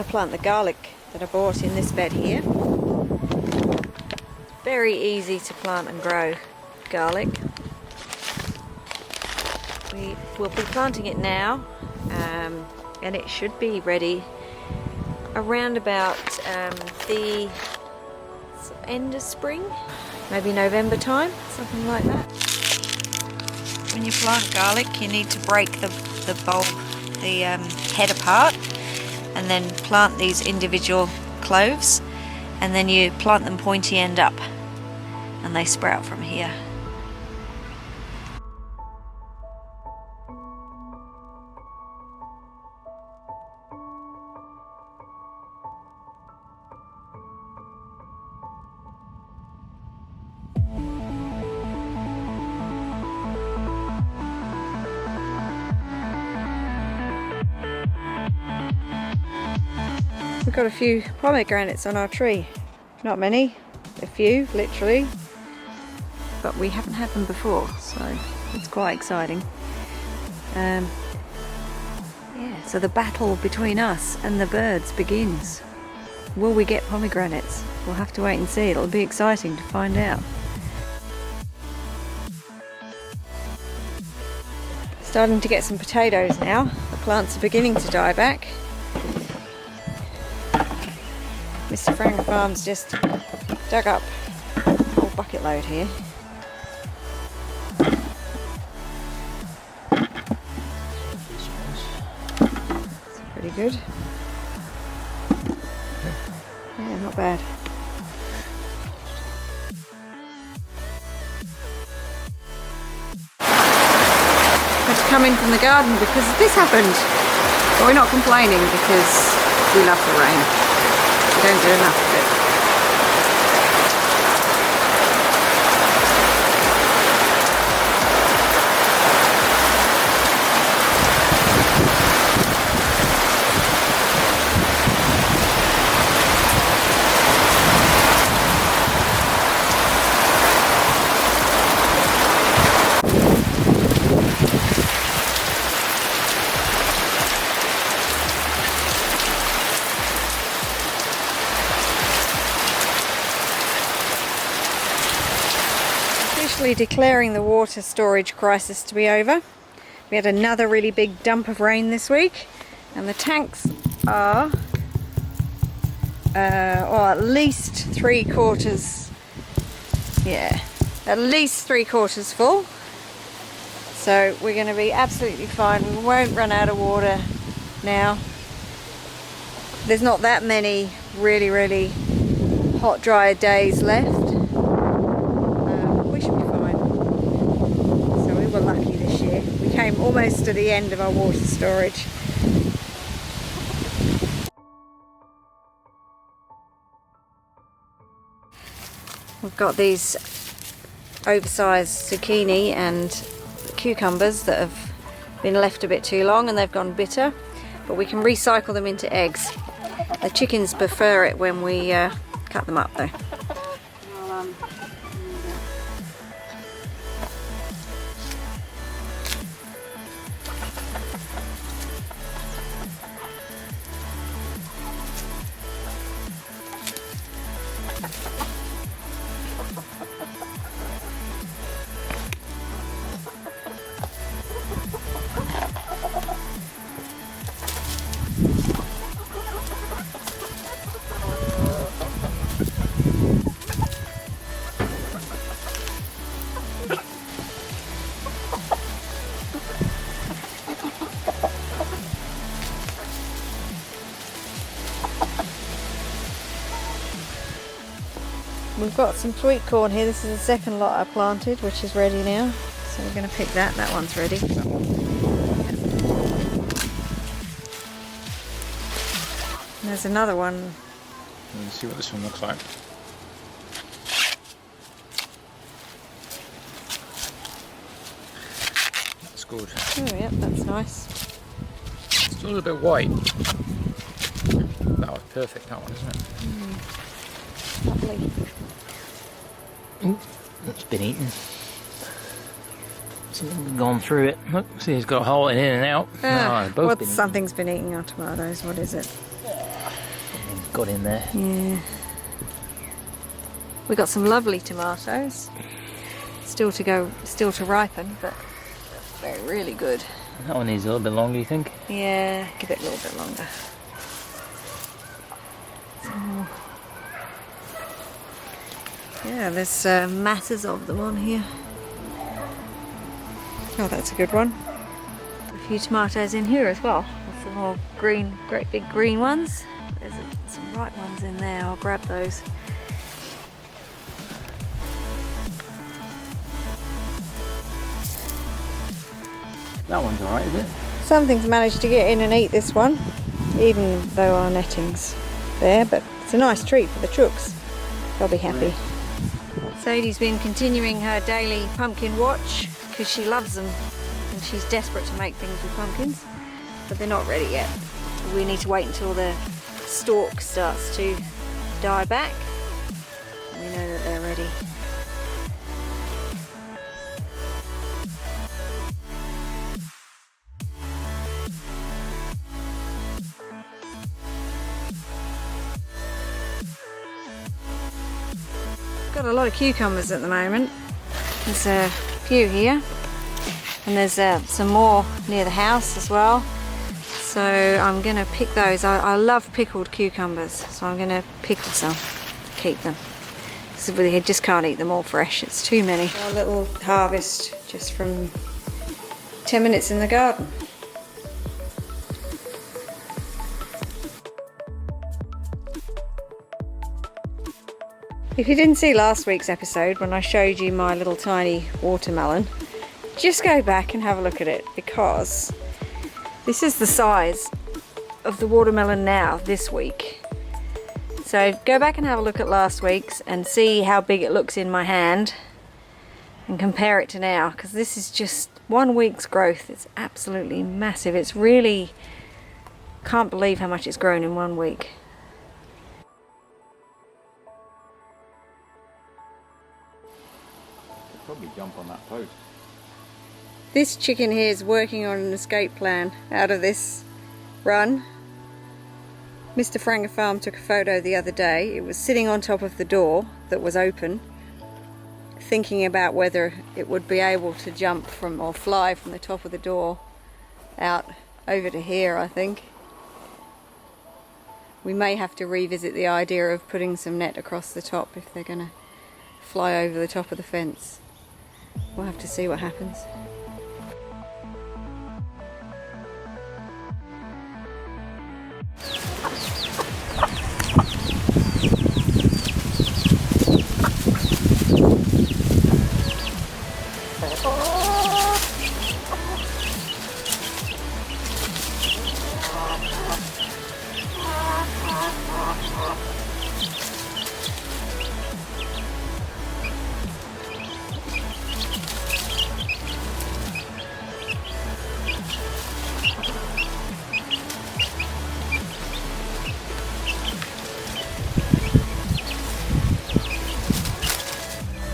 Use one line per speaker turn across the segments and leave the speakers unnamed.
plant the garlic that I bought in this bed here. Very easy to plant and grow garlic. We will be planting it now, and it should be ready around about the end of spring, maybe November time, something like that. When you plant garlic, you need to break the bulb, the head apart, and then plant these individual cloves, and then you plant them pointy end up, and they sprout from here. We've got a few pomegranates on our tree. Not many, a few, literally. But we haven't had them before, so it's quite exciting. Yeah, so the battle between us and the birds begins. Will we get pomegranates? We'll have to wait and see. It'll be exciting to find out. Starting to get some potatoes now. The plants are beginning to die back. Mr. Frank Farms just dug up a whole bucket load here. That's pretty good. Yeah, not bad. Had to come in from the garden because this happened. But we're not complaining because we love the rain. We don't do enough of it. Declaring the water storage crisis to be over. We had another really big dump of rain this week, and the tanks are at least 3/4, yeah, at least 3/4 full. So we're going to be absolutely fine. We won't run out of water now. There's not that many really hot, dry days left. Lucky this year. We came almost to the end of our water storage. We've got these oversized zucchini and cucumbers that have been left a bit too long and they've gone bitter, but we can recycle them into eggs. The chickens prefer it when we cut them up though. We've got some sweet corn here. This is the second lot I planted, which is ready now. So we're going to pick that. That one's ready. And there's another one.
Let's see what this one looks like. That's good.
Oh, yep, that's nice.
It's a little bit white. That was perfect, that one, isn't it?
Lovely.
Ooh, it's been eaten. Something's gone through it. Look, see, it's got a hole in and out.
Something's been eating our tomatoes. What is it?
got in there.
Yeah. We got some lovely tomatoes. Still to ripen, but they're really good.
That one needs a little bit longer, you think?
Yeah, give it a little bit longer. Yeah, there's masses of them on here. Oh, that's a good one. A few tomatoes in here as well. There's some more green, great big green ones. There's some ripe ones in there. I'll grab those.
That one's alright, is it?
Something's managed to get in and eat this one, even though our netting's there, but it's a nice treat for the chooks. They'll be happy. Sadie's been continuing her daily pumpkin watch because she loves them and she's desperate to make things with pumpkins, but they're not ready yet. We need to wait until the stalk starts to die back and we know that they're ready. Got a lot of cucumbers at the moment. There's a few here and there's some more near the house as well, so I'm gonna pick those. I love pickled cucumbers, so I'm gonna pickle some to keep them, because we just can't eat them all fresh, it's too many. A little harvest just from 10 minutes in the garden. If you didn't see last week's episode when I showed you my little tiny watermelon, just go back and have a look at it, because this is the size of the watermelon now this week. So go back and have a look at last week's and see how big it looks in my hand and compare it to now, because this is just 1 week's growth. It's absolutely massive. It's really, can't believe how much it's grown in 1 week.
Probably jump on that post.
This chicken here is working on an escape plan out of this run. Mr. Franger Farm took a photo the other day. It was sitting on top of the door that was open, thinking about whether it would be able to jump from or fly from the top of the door out over to here, I think. We may have to revisit the idea of putting some net across the top if they're going to fly over the top of the fence. We'll have to see what happens.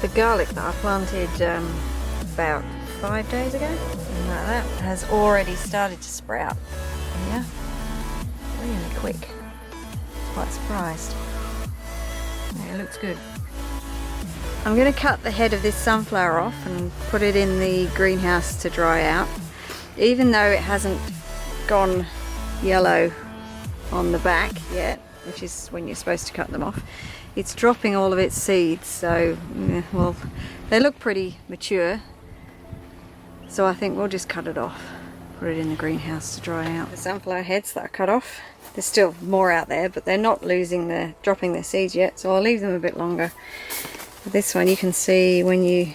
The garlic that I planted about 5 days ago, something like that, has already started to sprout. Yeah, really quick. Quite surprised. Yeah, it looks good. I'm going to cut the head of this sunflower off and put it in the greenhouse to dry out. Even though it hasn't gone yellow on the back yet, which is when you're supposed to cut them off, it's dropping all of its seeds, so yeah, well, they look pretty mature, so I think we'll just cut it off, put it in the greenhouse to dry out. The sunflower heads that I cut off, there's still more out there, but they're not dropping their seeds yet, so I'll leave them a bit longer. But this one you can see when you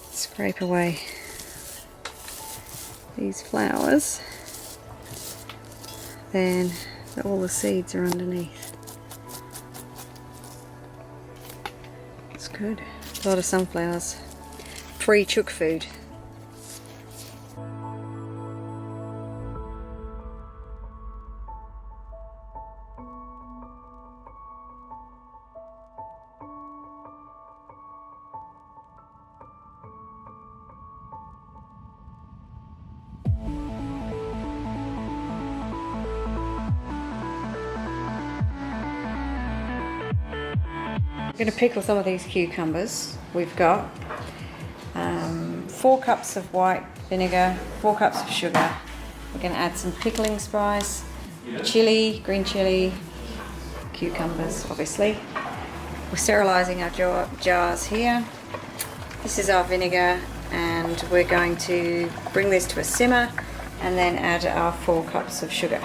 scrape away these flowers, then all the seeds are underneath. It's good. A lot of sunflowers. Free chook food. I'm going to pickle some of these cucumbers. We've got 4 cups of white vinegar, 4 cups of sugar. We're going to add some pickling spice, chili, green chili, cucumbers obviously. We're sterilising our jars here. This is our vinegar, and we're going to bring this to a simmer and then add our 4 cups of sugar.